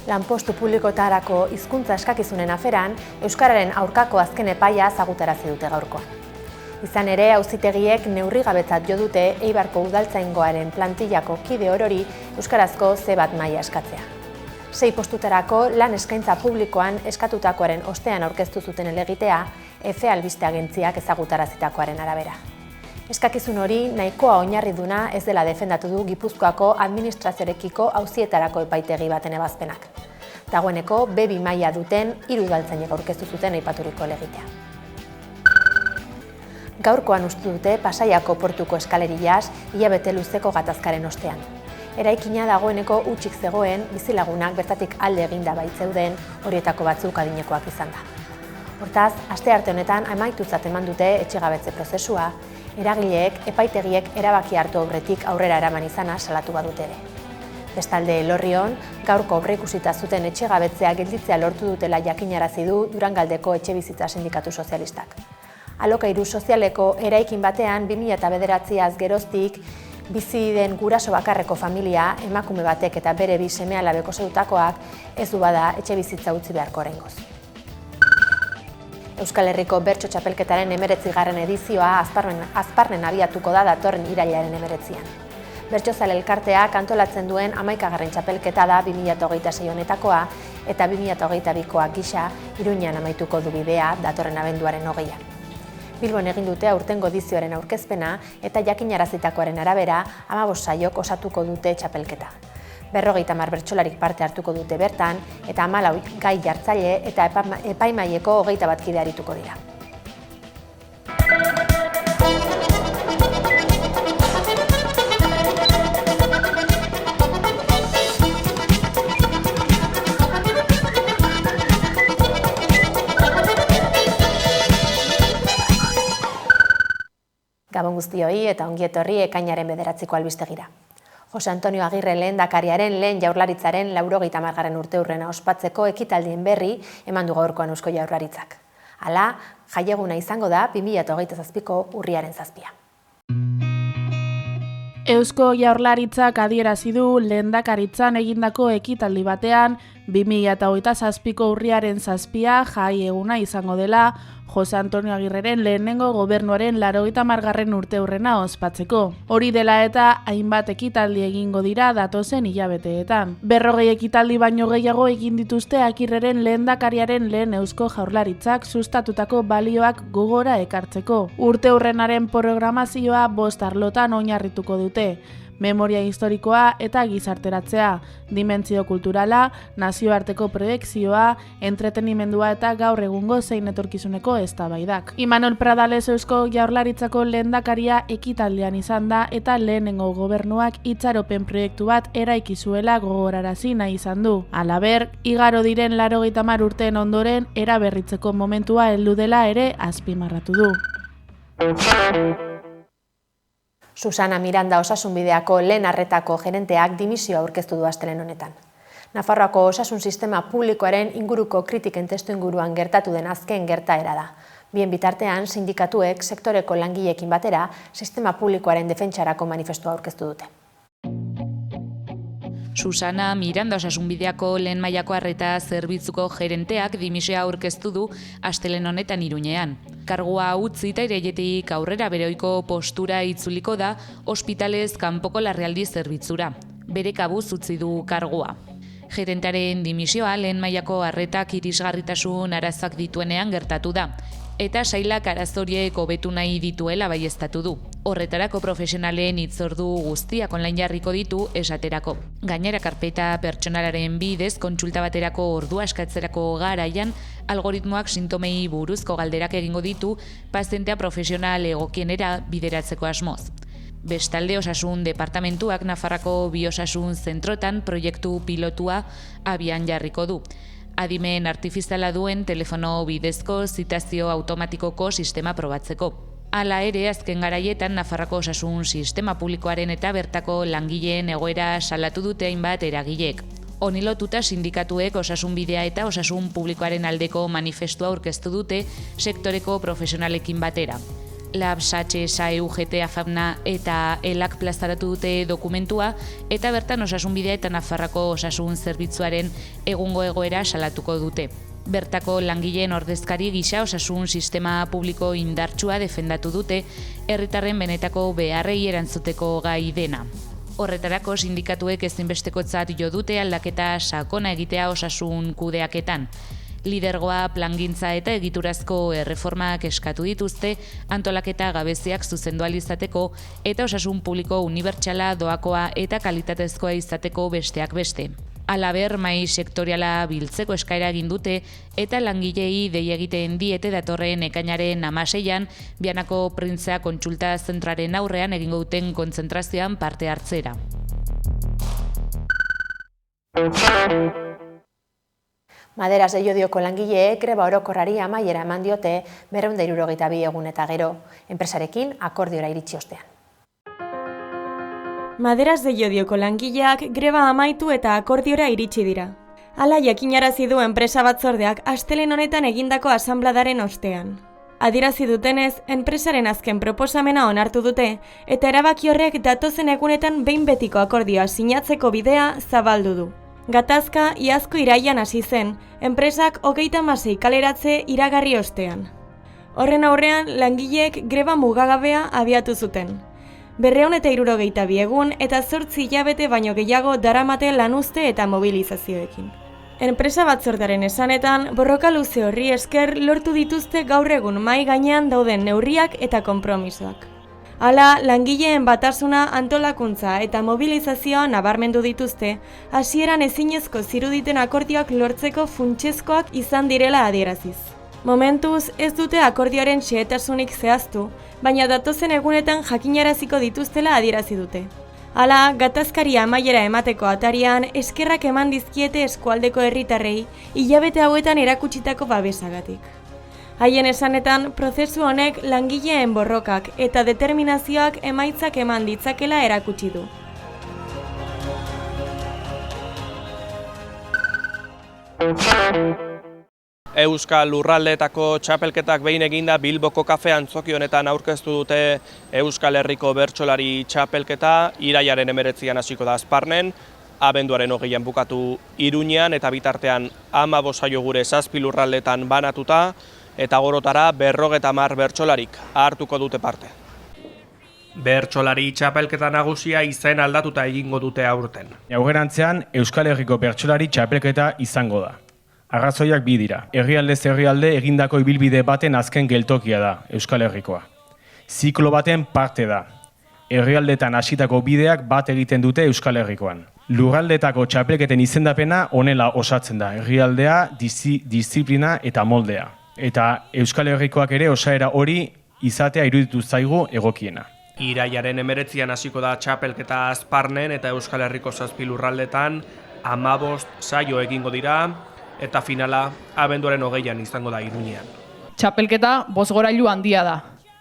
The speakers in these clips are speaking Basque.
Lanpostu publikoetarako hizkuntza eskakizunen aferan, euskararen aurkako azken epaia ezagutarazi dute gaurkoan. Izan ere, auzitegiek neurrigabetzat jo dute Eibarko udaltzaingoaren plantillako kide orori euskarazko C1 maila eskatzea. 6 postutarako lan eskaintza publikoan eskatutakoaren ostean aurkeztu zuten helegitea, EFE albiste agentziak ezagutarazitakoaren arabera. Eskakizun hori nahikoa oinarriduna ez dela defendatu du Gipuzkoako administrazioarekiko auzietarako epaitegi baten ebazpenak. Dagoeneko B2 maila duten 3 udaltzainek aurkeztu zuten aipaturiko helegitea. Gaurkoan ustu dute Pasaiako portuko eskaleriaz hilabete luzeko gatazkaren ostean. Eraikina dagoeneko hutsik zegoen, bizilagunak bertatik alde eginda baitzeuden, horietako batzuk adinekoak izan da. Hortaz, astearte honetan amaitutzat eman dute etxegabetze prozesua, eragileek epaitegiek erabaki hartu aurretik aurrera eraman izana salatu badute ere. Bestalde, Elorrion, gaurko aurreikusita zuten etxegabetzea gelditzea lortu dutela jakinarazi du Durangaldeko etxebizitza sindikatu sozialistak. Alokairu sozialeko eraikin batean 2009az geroztik bizi den guraso bakarreko familia, emakume batek eta bere 2 seme-alabek osatutakoak ez du bada etxebizitza utzi beharko oraingoz. Euskal Herriko Bertso Txapelketaren 19. edizioa azparnen abiatuko da datorren irailaren 19. Bertsozale elkarteak antolatzen duen 11. txapelketa da 2026 honetakoa eta 2022koa gisa Iruñean amaituko du bidea datorren abenduaren 20. Bilbon egin dute aurtengo edizioaren aurkezpena eta jakinarazitakoaren arabera 15 saiok osatuko dute txapelketa. 50 bertsolarik parte hartuko dute bertan eta 14 gai jartzaile eta epaimaileko 21 kide arituko dira. Gabon guztioi eta ongi etorri ekainaren 9ko albistegira. Jose Antonio Agirre lehendakariaren lehen Jaurlaritzaren 80. urteurrena ospatzeko ekitaldien berri eman du gaurkoan Eusko Jaurlaritzak. Hala, jaieguna izango da 2027ko urriaren 7. Eusko Jaurlaritzak adierazi du lehendakaritzan egindako ekitaldi batean 2027ko urriaren 7 jaieguna izango dela Jose Antonio Agirreren lehenengo gobernuaren 80. urteurrena ospatzeko. Hori dela eta hainbat ekitaldi egingo dira datozen hilabeteetan. 40 ekitaldi baino gehiago egin dituzte Agirreren lehendakariaren lehen Eusko Jaurlaritzak sustatutako balioak gogora ekartzeko. Urteurrenaren programazioa 5 arlotan oinarrituko dute. Memoria historikoa eta gizarteratzea, dimentsio kulturala, nazioarteko proiekzioa, entretenimendua eta gaur egungo zein etorkizuneko eztabaidak. Imanol Pradales Eusko Jaurlaritzako lehendakaria ekitaldean izan da eta lehenengo gobernuak itxaropen proiektu bat eraiki zuela gogorarazi nahi izan du. Halaber, igaro diren 80 urteen ondoren eraberritzeko momentua heldu dela ere azpimarratu du. Susana Miranda osasunbideako lehen arretako gerenteak dimisioa aurkeztu du astelehen honetan. Nafarroako osasun sistema publikoaren inguruko kritiken testuinguruan gertatu den azken gertaera da. Bien bitartean, sindikatuek sektoreko langileekin batera sistema publikoaren defentsarako manifestua aurkeztu dute. Susana Miranda osasunbideako lehen mailako arreta zerbitzuko gerenteak dimisioa aurkeztu du astelehen honetan Iruñean. Kargua utzi eta irailetik aurrera bere ohiko postura itzuliko da ospitalez kanpoko larrialdi zerbitzura. Bere kabuz utzi du kargua. Gerentearen dimisioa lehen mailako arretak irisgarritasun arazoak dituenean gertatu da, eta sailak arazoriek hobetu nahi dituela baieztatu du. Horretarako profesionalen hitzordu guztiak online jarriko ditu esaterako. Gainera karpeta pertsonalaren bidez kontsulta baterako ordua eskatzerako garaian algoritmoak sintomei buruzko galderak egingo ditu pazientea profesional egokienera bideratzeko asmoz. Bestalde osasun departamentuak Nafarroako biosasun zentrotan proiektu pilotua abian jarriko du. Adimen artifiziala duen telefono bidezko zitazio automatikoko sistema probatzeko. Hala ere, azken garaietan Nafarroako osasun sistema publikoaren eta bertako langileen egoera salatu dute hainbat eragileek. Honi lotuta sindikatuek osasunbidea eta osasun publikoaren aldeko manifestua aurkeztu dute sektoreko profesionalekin batera. Lab, Satxe, SAE, UGT, AFAPNA eta ELAK plazaratu dute dokumentua, eta bertan Osasunbidea eta Nafarroako Osasun Zerbitzuaren egungo egoera salatuko dute. Bertako langileen ordezkari gisa osasun sistema publiko indartsua defendatu dute, herritarren benetako beharrei erantzuteko gai dena. Horretarako sindikatuek ezinbestekotzat jo dute aldaketa sakona egitea osasun kudeaketan. Lidergoa, plangintza eta egiturazko erreformak eskatu dituzte, antolaketa gabeziak zuzendu ahal izateko eta osasun publiko unibertsala, doakoa eta kalitatezkoa izateko besteak beste. Halaber, mahai sektoriala biltzeko eskaera egin dute eta langilei dei egiten diete datorren ekainaren 16an Bianako Printzea Kontsulta Zentraren aurrean egingo duten kontzentrazioan parte hartzera. Maderas de Llodioko langileek greba orokorrari amaiera eman diote 262 egun eta gero, enpresarekin akordiora iritsi ostean. Maderas de Llodioko langileak greba amaitu eta akordiora iritsi dira. Hala jakinarazi du enpresa batzordeak astelehen honetan egindako asanbladaren ostean. Adierazi dutenez, enpresaren azken proposamena onartu dute eta erabaki horrek datozen egunetan behin betiko akordioa sinatzeko bidea zabaldu du. Gatazka iazko irailean hasi zen, enpresak 36 kaleratze iragarri ostean. Horren aurrean, langileek greba mugagabea abiatu zuten. 262 egun eta 8 hilabete baino gehiago daramate lanuzte eta mobilizazioekin. Enpresa batzordearen esanetan, borroka luze horri esker lortu dituzte gaur egun mahai gainean dauden neurriak eta konpromisoak. Hala, langileen batasuna, antolakuntza eta mobilizazioa nabarmendu dituzte, hasieran ezinezko ziruditen akordioak lortzeko funtsezkoak izan direla adieraziz. Momentuz, ez dute akordioaren xehetasunik zehaztu, baina datozen egunetan jakinaraziko dituztela adierazi dute. Hala, gatazkaria amaiera emateko atarian eskerrak eman dizkiete eskualdeko herritarrei hilabete hauetan erakutsitako babesagatik. Haien esanetan, prozesu honek langileen borrokak eta determinazioak emaitzak eman ditzakela erakutsi du. Euskal Lurraldeetako txapelketak behin eginda Bilboko kafe antzoki honetan aurkeztu dute Euskal Herriko bertsolari txapelketa, irailaren 19an hasiko da Azparnen, abenduaren 20an bukatu Iruñean eta bitartean 15 saio gure 7 lurraldeetan banatuta, eta gorotara 50 bertsolarik hartuko dute parte. Bertsolari txapelketa nagusia izen aldatuta egingo dute aurten. Aurrerantzean Euskal Herriko bertsolari txapelketa izango da. Arrazoiak bi dira. Herrialdez herrialde egindako ibilbide baten azken geltokia da Euskal Herrikoa. Ziklo baten parte da. Herrialdetan hasitako bideak bat egiten dute Euskal Herrikoan. Lurraldetako txapelketen izendapena honela osatzen da. Herrialdea, disiplina eta moldea. Eta Euskal Herrikoak ere osaera hori izatea iruditu zaigu egokiena. Irailaren 19an hasiko da txapelketa Azparnen eta Euskal Herriko 7 lurraldetan 15 saio egingo dira eta finala abenduaren 20an izango da Iruñean. Txapelketa bozgorailu handia da,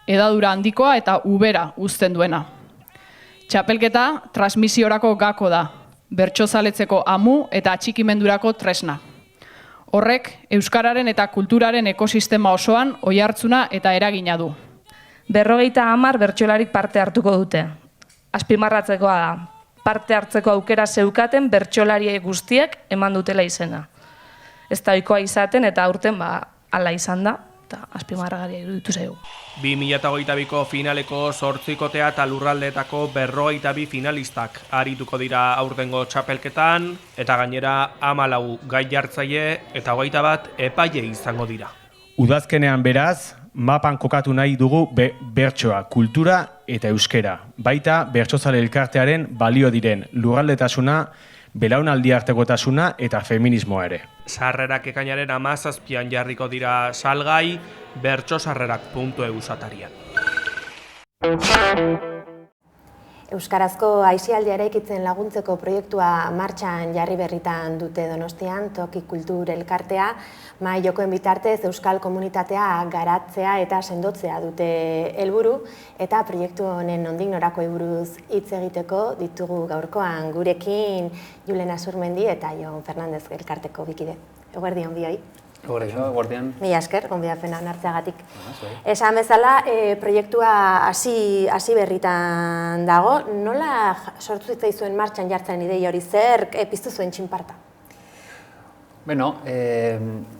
hedadura handikoa eta ubera uzten duena. Txapelketa transmisiorako gako da, bertsozaletzeko amu eta atxikimendurako tresna. Horrek, euskararen eta kulturaren ekosistema osoan oihartzuna eta eragina du. 50 bertsolarik parte hartuko dute. Azpimarratzekoa da, parte hartzeko aukera zeukaten bertsolari guztiek eman dutela izena. Ez da ohikoa izaten eta aurten hala izan da, eta azpimarragarria iruditu zaigu. 2022ko finaleko 8kotea eta lurraldeetako 52 finalistak arituko dira aurtengo txapelketan, eta gainera 14 gai jartzaile eta 21 epaile izango dira. Udazkenean beraz, mapan kokatu nahi dugu bertsoa, kultura eta euskera. Baita bertsozale elkartearen balio diren lurraldetasuna, belaunaldi artekotasuna eta feminismoa ere. Sarrerak ekainaren 17an jarriko dira salgai, bertsosarrerak.eu atarian. Euskarazko aisialdia eraikitzen laguntzeko proiektua martxan jarri berritan dute Donostian, Toki Kultur Elkartea, mahai jokoen bitartez Euskal komunitatea garatzea eta sendotzea dute helburu, eta proiektu honen nondik norakoei buruz hitz egiteko ditugu gaurkoan gurekin Julen Azurmendi eta Jon Fernandez elkarteko bikide. Eguerdi on bioi. Guardian. Mila esker, gonbidapena onartzeagatik. Esan bezala, proiektua hasi berritan dago. Nola sortu zitzaizuen martxan jartzen ideia hori, zer piztu zuen txinparta? Bueno,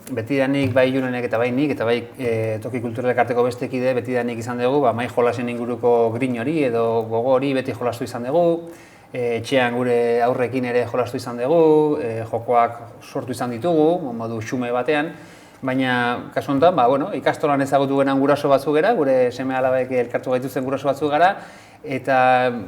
betidanik bai Julenek eta bai nik, eta bai toki kulturalek arteko bestekide betidanik izan dugu, mai jolasen inguruko grin hori edo gogo hori beti jolastu izan dugu, etxean gure aurrekin ere jolastu izan dugu, jokoak sortu izan ditugu, modu xume batean, baina kasu honetan, ikastolan ezagutu genan guraso batzuk gara, gure seme-alabek elkartu gaituzen guraso batzuk gara, eta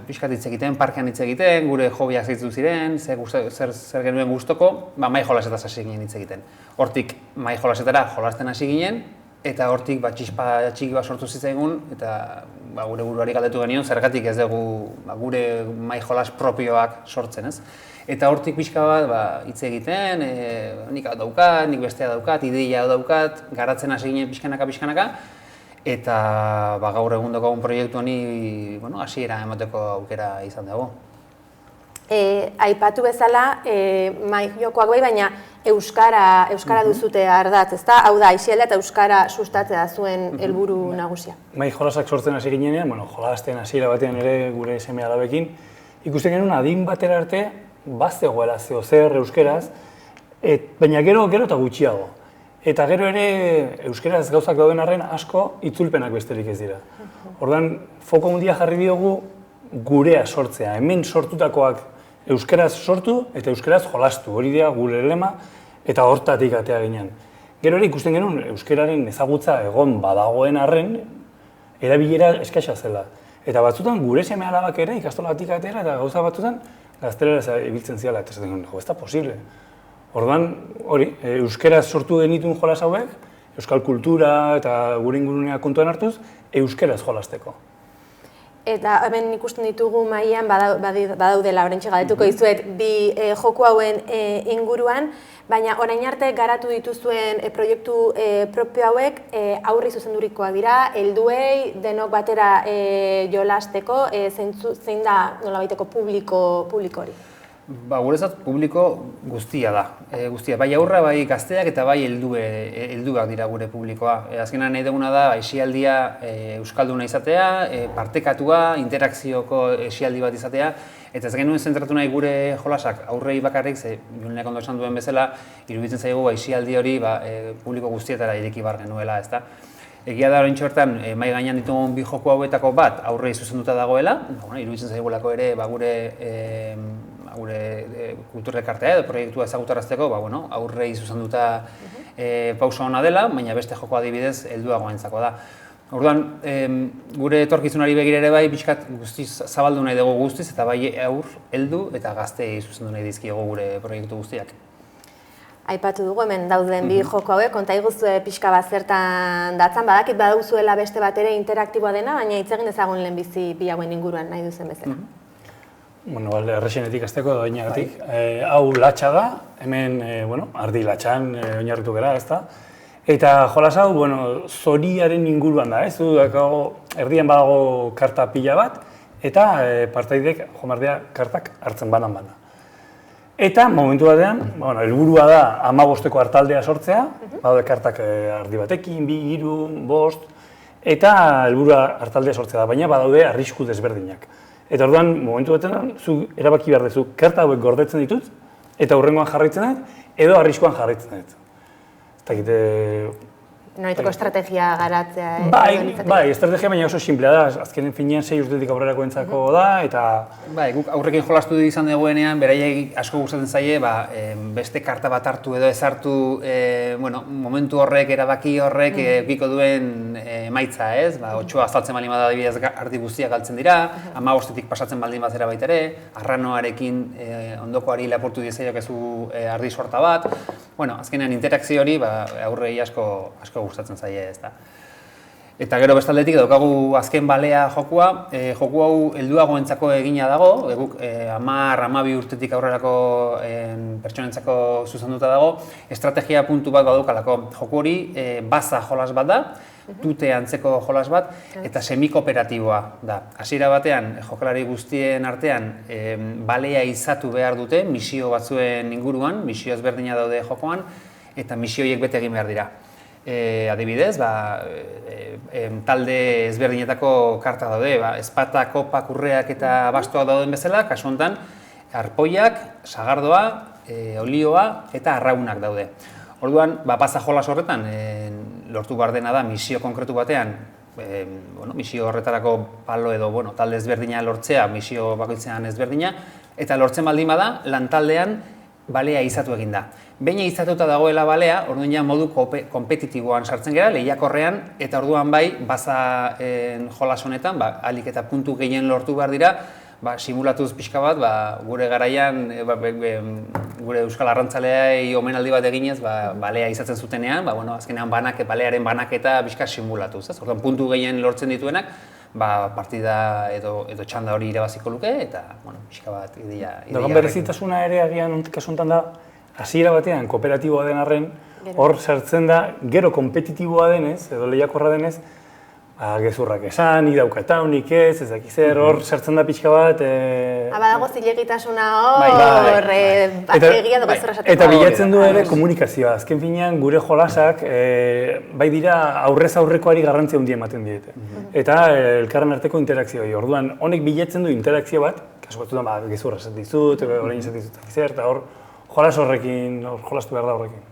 pixkat hitz egiten, parkean hitz egiten, gure hobiak zaitu ziren, zer genuen gustoko, mai jolasetaz hasi ginen hitz egiten. Hortik mai jolasetara jolasten hasi ginen, eta hortik txispa txiki bat sortu zitzaigun, eta gure buruari galdetu genion, zergatik ez dugu gure mai jolas propioak sortzen, ez? Eta hortik pixka bat hitz egiten, nik daukat, nik bestea daukat, ideia daukat, garatzen hasi ginen pixkanaka, eta gaur egun daukagun proiektu honi hasiera emateko aukera izan dago. Aipatu bezala, mai jokoak bai, baina euskara duzute ardatz, ezta? Hau da, aisialdia eta euskara sustatzea zuen helburu nagusia. Mai jolasak sortzen hasi ginenean, jolasten hasiera batean ere gure seme-alabekin, ikusten genuen adin batera arte bazegoela zer euskeraz, baina gero eta gutxiago. Eta gero ere euskeraz gauzak dauden arren asko itzulpenak besterik ez dira. Orduan, foko handia jarri diogu gurea sortzea. Hemen sortutakoak euskeraz sortu eta euskeraz jolastu. Hori dira gure lema eta hortatik atea ginen. Gero ere ikusten genuen euskeraren ezagutza egon badagoen arren erabilera eskasa zela. Eta batzutan gure seme-alabak ere ikastolatik atera eta gauza batzutan gaztelera ibiltzen ziala. Eta zaten, ez da posible. Orduan, hori, euskeraz sortu genituen jolas hauek, euskal kultura eta gure ingurunea kontuan hartuz, euskeraz jolasteko. Eta hemen ikusten ditugu mailan badaudela, oraintxe galdetuko dizuet, bi joku hauen inguruan, baina orain arte garatu dituzuen proiektu propio hauek aurri zuzendurikoak dira, helduei denok batera jolasteko, zein da nolabaiteko publiko hori? Guretzat publiko guztia da. Bai aurra, bai gazteak eta bai helduak dira gure publikoa. Azkenean nahi duguna da esialdia euskalduna izatea, partekatua, interakzioko esialdi bat izatea, eta ez genuen zentratu nahi gure jolasak aurrei bakarrik, ze Julenek ondo esan duen bezala, iruditzen zaigu esialdi hori publiko guztietara ireki bar genuela, ezta. Egia da oraintxe bertan mahai gainean ditugun bi joko hauetako bat aurrei zuzenduta dagoela, iruditzen zaigulako ere gure kulturrekartea edo proiektua ezagutarazteko, aurrei zuzenduta pauso ona dela, baina beste joko adibidez helduagoentzako da. Orduan, gure etorkizunari begira ere bai pixkat guztiz zabaldu nahi dugu guztiz, eta bai aur, heldu eta gazteei zuzendu nahi dizkiego gure proiektu guztiak. Aipatu dugu hemen dauden bi joko hauek, konta iguzue pixka bat zertan datzan, badakit baduzuela beste bat ere interaktiboa dena, baina hitz egin ezagun lehenbizi bi hauen inguruan nahi duzen bezala. Errexenetik azteko edo oinagatik. Hau latxa da, hemen ardi latxan oinarritu gara, ezta? Eta jolas hau, zoriaren inguruan da, ez? Erdian badago karta pila bat, eta partaidek jomardea kartak hartzen banan. Eta momentu batean, helburua da 15ko hartaldea sortzea, badaude kartak ardi batekin, 2, 3, 5, eta helburua hartaldea sortzea da, baina badaude arrisku desberdinak. Eta orduan, momentu batean, zu erabaki behar duzu, karta hauek gordetzen ditut, eta hurrengoan jarraitzen dut, edo arriskuan jarraitzen dut. Ez dakit... Noraiteko estrategia garatzea... Bai, estrategia baina oso simplea da, azkenen finean 6 urtetik aurrerako entzako da, eta... Bai, guk aurrekin jolastu izan dagoenean, beraiek asko gustatzen zaie, beste karta bat hartu edo ez hartu, momentu horrek, erabaki horrek, biko duen emaitza, ez? 8 azaltzen baldin bada adibidez ardi guztiak galtzen dira, 15etik pasatzen baldin bazera baita ere, arranoarekin ondokoari lapurtu diezaiok ezu ardi sorta bat, azkenean interakzio hori aurrei asko gustatzen zaie, ezta. Eta gero bestaldetik daukagu azken balea jokua, joku hau helduagoentzako egina dago, guk 10-12 urtetik aurrerako pertsonentzako zuzenduta dago, estrategia puntu bat badaukalako. Joku hori baza jolas bat da, tute antzeko jolas bat, eta semikooperatiboa da. Hasiera batean, jokalari guztien artean balea izatu behar dute, misio batzuen inguruan, misio ezberdina daude jokoan, eta misio horiek bete egin behar dira. Adibidez, talde ezberdinetako karta daude, ezpata, kopak, urreak eta bastoak dauden bezala, kasu honetan, arpoiak, sagardoa, olioa eta arraunak daude. Orduan, pasa jolas horretan, lortu behar dena da misio konkretu batean, misio horretarako palo edo talde ezberdina lortzea, misio bakoitzean ezberdina, eta lortzen baldin bada, lantaldean balea izatu egin da. Behin izatuta dagoela balea, orduan ja modu kompetitiboan sartzen gara, lehiakorrean, eta orduan bai, baza jolas honetan, ahalik eta puntu gehien lortu behar dira, simulatuz pixka bat, gure garaian, gure euskal arrantzaleai omenaldi bat eginez, balea izatzen zutenean, azkenean balearen banaketa pixka simulatuz. Orduan puntu gehien lortzen dituenak, partida edo txanda hori irabaziko luke, eta pixka bat ideia. Dagoen berezitasuna ere agian kasu honetan da, hasiera batean kooperatiboa den arren, hor sartzen da, gero kompetitiboa denez, edo lehiakorra denez, gezurrak esan, idauka unik ez dakiz zer, hor sartzen da pixka bat... Badago zilegitasuna hor, egia da gezurra esaten. Eta bilatzen du ere komunikazioa. Azken finean gure jolasak bai dira aurrez aurrekoari garrantzia handia ematen diete. Eta elkarren arteko interakzioi. Orduan, honek bilatzen du interakzio bat, kasu batzutan gezurra esaten dizut, orain esaten dizut dakiz zer, eta hor jolas horrekin, jolastu behar da horrekin.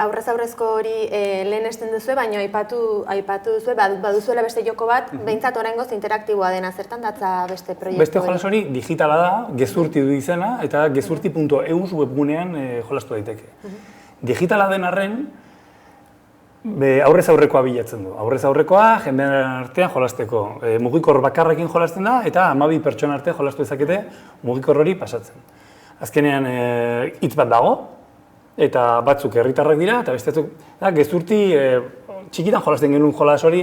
Aurrez aurrezko hori lehen esten duzue, baina aipatu duzue, baduzuela beste joko bat, behintzat oraingoz interaktiboa dena, zertan datza beste proiektu? Beste jolas hori digitala da, gezurti du izena, eta gezurti.eus webgunean jolastu daiteke. Digitala den arren, aurrez aurrekoa bilatzen du. Aurrez aurrekoa, jendean artean jolasteko. Mugikor bakarrekin jolasten da, eta 12 pertsona arte jolastu dezakete mugikor hori pasatzen. Azkenean hitz bat dago, eta batzuk herritarrak dira, eta bestetzuk gezurti txikitan jolasten genuen jolas hori,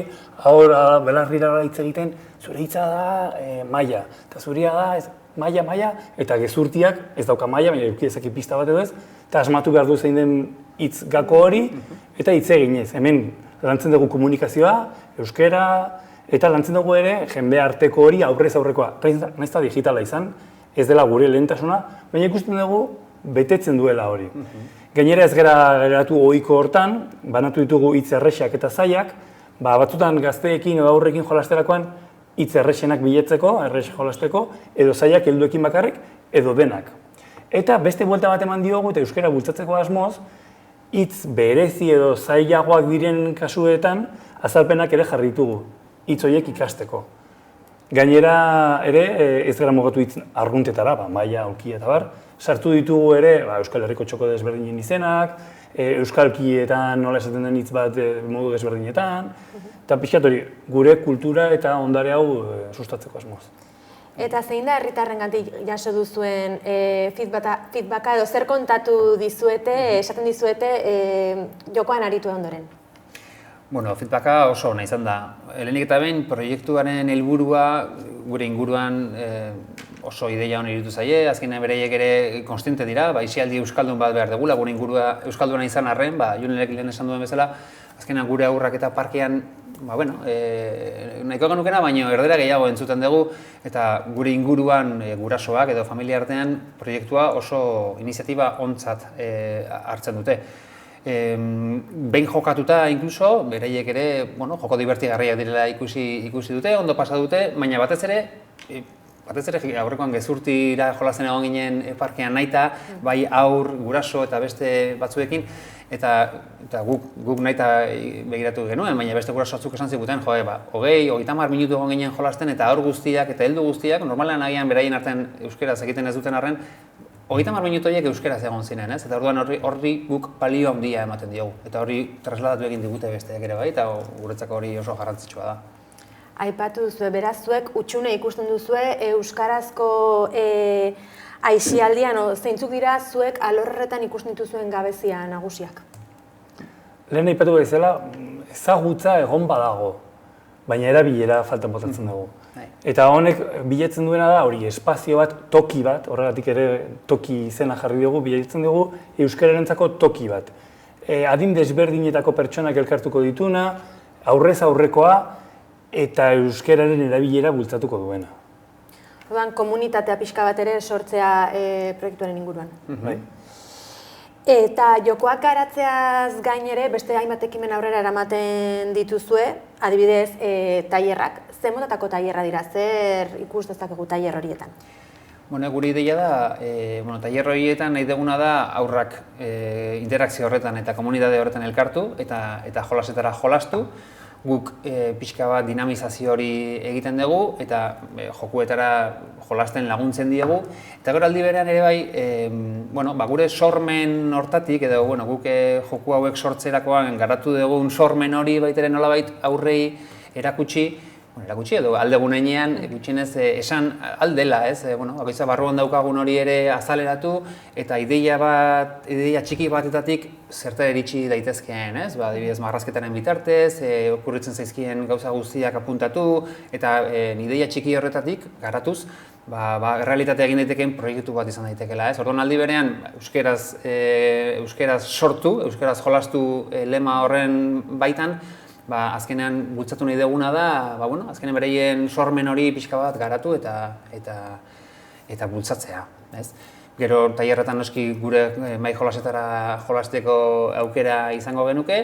ahora belarrira hitz egiten, zure hitza da maila, eta zuria da maila, eta gezurtiak ez dauka maila, baina ezaki pista bat edo ez, eta asmatu behar du zein den hitz gako hori, eta hitz eginez. Hemen lantzen dugu komunikazioa, euskera, eta lantzen dugu ere jende arteko hori aurrez aurrekoa. Nahiz eta digitala izan, ez dela gure lehentasuna, baina ikusten dugu betetzen duela hori. Gainera ez gara geratu ohiko hortan, banatu ditugu hitz errexak eta zailak, batzutan gazteekin edo aurrekin jolasterakoan hitz errexenak biletzeko, errex jolasteko, edo zailak helduekin bakarrik, edo denak. Eta beste buelta bat eman diogu eta euskara bultzatzeko asmoz, hitz berezi edo zailagoak diren kasuetan, azalpenak ere jarri ditugu, hitz horiek ikasteko. Gainera ere ez gara mugatu hitz arruntetara, maila, aulkia eta bar, sartu ditugu ere Euskal Herriko txoko desberdinen izenak, euskalkietan nola esaten den hitz bat modu desberdinetan, eta pixkat hori gure kultura eta ondare hau sustatzeko asmoz. Eta zein da herritarrengatik jaso duzuen feedbacka edo zer kontatu dizuete, esaten dizuete jokoan aritu ondoren? Feedbacka oso ona izan da. Lehenik eta behin, proiektuaren helburua gure inguruan oso ideia hona iruditu zaie, azkenean bereiek ere konstiente dira, aisialdi euskaldun bat behar degula, gure ingurua euskalduna izan arren, Junelek lehen esan duen bezala, azkenean gure aurrak eta parkean, nahiko genukena, baina erdera gehiago entzuten dugu, eta gure inguruan gurasoak edo familia artean proiektua oso iniziatiba ontzat hartzen dute. Behin jokatuta, inkluso, bereiek ere joko divertigarriak direla ikusi dute, ondo pasa dute, baina batez ere aurrekoan gezurtira jolasten egon ginen parkean nahita, bai aur, guraso eta beste batzuekin, eta guk nahita begiratu genuen, baina beste guraso batzuk esan ziguten, 30 minutu egon ginen jolasten eta aur guztiak eta heldu guztiak, normalean agian beraien artean euskeraz egiten ez duten arren, 30 minutu horiek euskeraz egon ziren, eta orduan horri guk balio handia ematen diogu, eta horri trasladatu egin digute besteak ere bai, eta guretzako hori oso garrantzitsua da. Aipatu duzue, beraz zuek utxune ikusten duzue euskarazko aisialdian, zeintzuk dira zuek alorretan ikusten dituzuen gabezia nagusiak? Lehen aipatu bezala, ezagutza egon badago, baina erabilera faltan botatzen dugu. Eta honek bilatzen duena da, hori espazio bat, toki bat, horregatik ere toki izena jarri dugu, bilatzen dugu euskararentzako toki bat. Adin desberdinetako pertsonak elkartuko dituna, aurrez aurrekoa, eta euskararen erabilera bultzatuko duena. Orduan, komunitatea pixka bat ere sortzea proiektuaren inguruan. Eta jokoak garatzeaz gain ere, beste hainbat ekimen aurrera eramaten dituzue, adibidez, tailerrak. Ze motatako tailerra dira, zer ikus dezakegu tailer horietan? Gure ideia da, tailer horietan nahi duguna da aurrak interakzio horretan eta komunitate horretan elkartu eta jolasetara jolastu. Guk pixka bat dinamizazio hori egiten dugu eta jokuetara jolasten laguntzen diegu. Eta gero aldi berean ere bai, gure sormen hortatik, edo guk joku hauek sortzerakoan garatu dugun sormen hori baitere nolabait aurrei erakutsi edo aldegunean gutxienez esan aldela, bakoitza barruan daukagun hori ere azaleratu eta ideia txiki batetatik zertara iritsi daitezkeen, adibidez marrazketaren bitartez, okurritzen zaizkien gauza guztiak apuntatu eta ideia txiki horretatik garatuz errealitatea egin daitekeen proiektu bat izan daitekeela. Orduan aldi berean euskeraz sortu, euskeraz jolastu lema horren baitan, azkenean bultzatu nahi duguna da, azkenean bereien sormen hori pixka bat garatu eta bultzatzea. Gero tailerretan noski gure mai jolasetara jolasteko aukera izango genuke,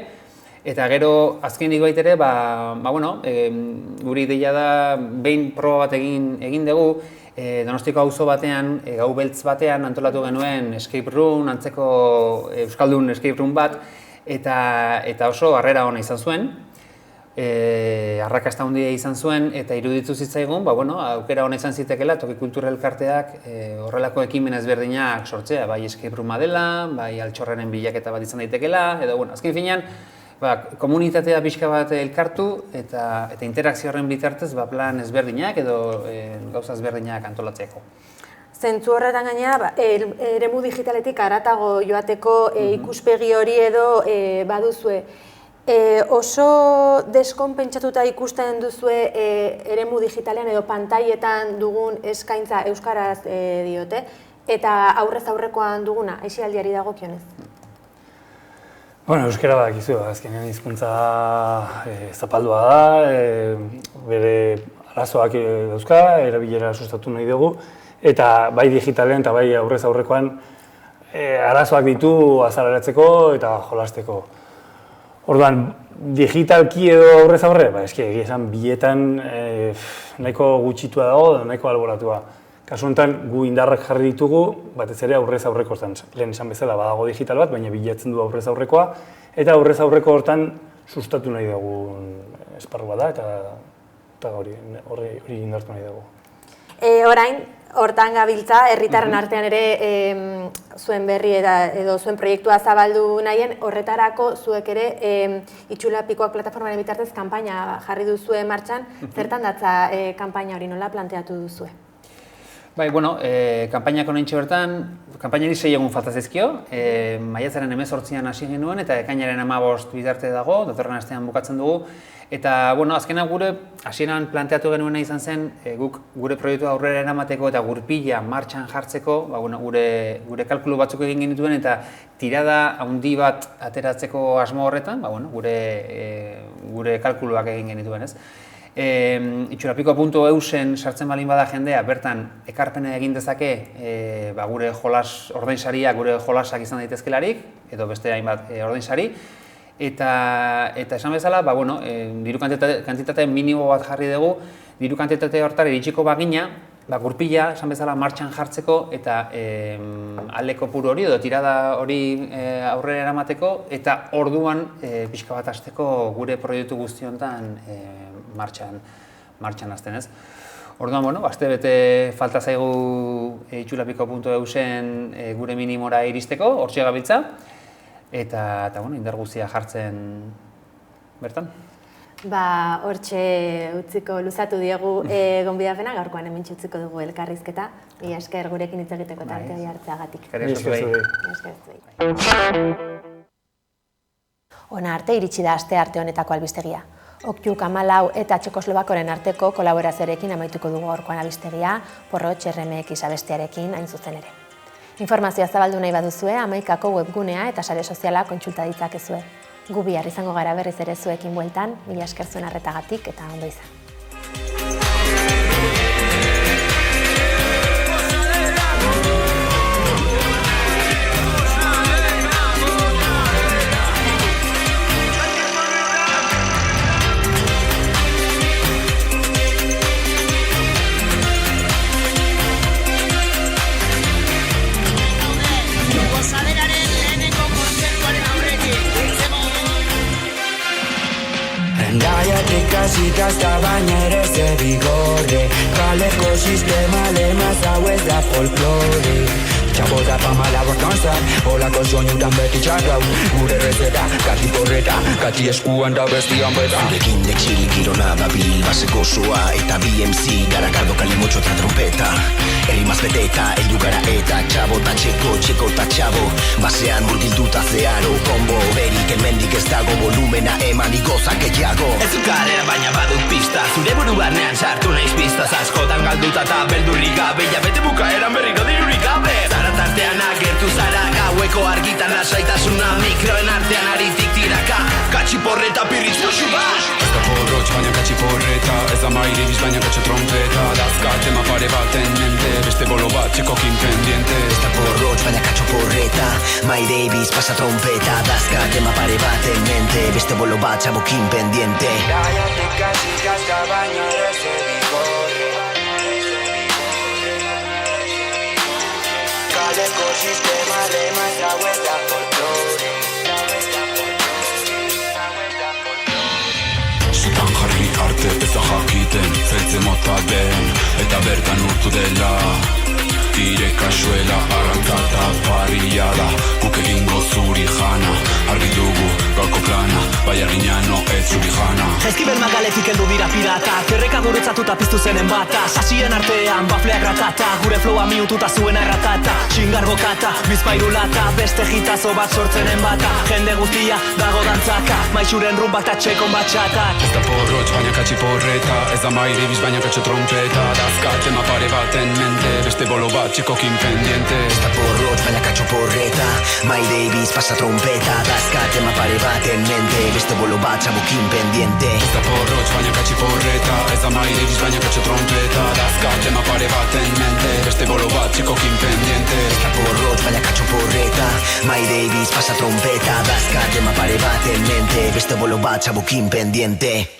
eta gero azkenik bait ere, gure ideia da behin proba bat egin dugu, Donostiko auzo batean, gau beltz batean antolatu genuen escape room, antzeko euskaldun escape room bat, eta oso harrera ona izan zuen. Arrakasta handia izan zuen eta iruditu zitzaigun, aukera ona izan zitekeela toki kultura elkarteak horrelako ekimen ezberdinak sortzea, bai escape rooma dela, bai altxorraren bilaketa bat izan daitekeela, edo azken finean komunitatea pixka bat elkartu eta interakzio horren bitartez plan ezberdinak edo gauza ezberdinak antolatzeko. Zentzu horretan gainera, eremu digitaletik haratago joateko ikuspegi hori edo baduzue. Oso deskonpentsatuta ikusten duzue eremu digitalean edo pantailetan dugun eskaintza euskaraz diote, eta aurrez aurrekoan duguna, aisialdiari dagokionez? Euskara badakizu, azkenean hizkuntza zapaldua da, bere arazoak dauzka, erabilera sustatu nahi dugu, eta bai digitalean eta bai aurrez aurrekoan arazoak ditu azaleratzeko eta jolasteko. Orduan, digitalki edo aurrez aurre, egia esan bietan nahiko gutxitua dago, nahiko alboratua. Kasu honetan, gu indarrak jarri ditugu, batez ere aurrez aurreko hortan. Lehen esan bezala badago digital bat, baina bilatzen du aurrez aurrekoa, eta aurrez aurreko hortan sustatu nahi dugu esparru bat da, eta hori indartu nahi dugu. Orain, hortan gabiltza, herritarren artean ere zuen berri edo zuen proiektua zabaldu nahien, horretarako zuek ere Itxulapikoak plataformaren bitartez kanpaina jarri duzue martxan, zertan datza kanpaina hori nola planteatu duzue? Kanpainak honentxe bertan, kanpainari 6 egun falta zaizkio, maiatzaren 18an hasi genuen eta ekainaren 15 bitarte dago, datorren astean bukatzen dugu. Eta, azkenan gure hasieran planteatu genuena izan zen, gure proiektua aurrera eramateko eta gurpila martxan jartzeko, gure kalkulu batzuk egin genituen eta tirada handi bat ateratzeko asmo horretan, gure kalkuluak egin genituen, ez? Itxulapiko.eusen sartzen balin bada jendea, bertan ekarpena egin dezake gure jolas ordainsaria, gure jolasak izan daitezkelarik, edo beste hainbat ordainsari. Eta esan bezala, diru kantitate minimo bat jarri dugu, diru kantitate hortara iritsiko bagina, gurpila, esan bezala, martxan jartzeko eta aldeko puru hori edo tirada hori aurrera eramateko eta orduan pixka bat hasteko gure proiektu guzti honetan martxan hasten, ez? Orduan, aste bete falta zaigu Itxulapiko.eusen gure minimora iristeko, hortxe gabiltza. Eta indar guztia jartzen bertan. Hortxe utziko luzatu diegu gonbidapena, gaurkoan hemen utziko dugu elkarrizketa. Mila esker gurekin hitz egiteko eta arte hori hartzeagatik. Hona arte iritsi da aste arte honetako albistegia. Oktiuk 14 eta Txekoslovakoren arteko kolaborazioarekin amaituko dugu gaurkoan albistegia, Porrotx RMX abestiarekin hain zuzen ere. Informazioa zabaldu nahi baduzue, 11ko webgunea eta sare soziala kontsulta ditzakezue. Gu bihar izango gara berriz ere zuekin bueltan, mila esker zuen arretagatik eta ondo izan. ikasta baina ere ze bigorre. Kaleko sistema lemaz hau ez da folklore. Txabota pamala borkanzat, holako soinutan beti txarrau. Gure rezeta, kati korreta, kati eskuan da bestian beta. Zurekin exili girona da bil, baseko soa eta BMC, garagardo kalimotxo eta trompeta. Errimaz beteta, eldu gara eta txabota txeko eta txabo. Basean murgilduta zeharo, kombo berik hemendik ez dago volumena eman igozak gehiago. Ez dut karrera baina badut pista, zure buru barnean sartu naiz pistaz askotan galduta eta beldurrik gabe, jabete bukaeran berriro dirurik gabe. Zaratartean agertu zara, gaueko argitan lasaitasuna, mikroen artean aritik tiraka, katxiporreta pirritz musu bat. Ez da porrotx baina katxiporreta, ez da mairibiz baina katxo trompeta, dazkate mapare baten mente, beste bolo bat txekokin pendiente. Ez da porrotx baina katxo porreta, My Davis pasa trompeta, dazkate mapare baten mente, beste bolo bat txabokin pendiente. Gaiatik katxikazka baina ez bigorre. Kaleko sistema lemaz hau ez da folklore. Zutan jarri arte ez da jakiten, zeltze mota den, eta bertan urtu dela. Ire kasuela, arrantzata, parriada, guk egingo zuri jana. Argi dugu, gaurko plana, bai arginano ez zuri jana. Ezkiber magaletik heldu dira pirata, kerreka gurutzatuta piztu zenen bata. Sasien artean, bafleak ratata, gure flowa miututa zuen arratata. Xingargo kata, bizpairulata, beste jitazo bat sortzenen bata. Jende guztia, dago dantzaka, maixuren rumbak ta txekon batxatak. Ez da porrotx baina katxiporreta, ez da mairibiz baina katxo trompeta, dazkate mapare baten mente, beste bolo bat txekokin pendiente. Ez da porrotx baina katxo porreta, My Davis pasa trompeta, dazkate mapare baten mente, beste bolo bat txabokin pendiente. Ez da porrotx baina katxiporreta, ez da mairibiz baina katxo trompeta, dazkate mapare baten mente, beste bolo bat txekokin pendiente. Ez da porrotx baina katxo porreta, My Davis pasa trompeta, dazkate mapare baten mente, beste bolo bat txabokin pendiente.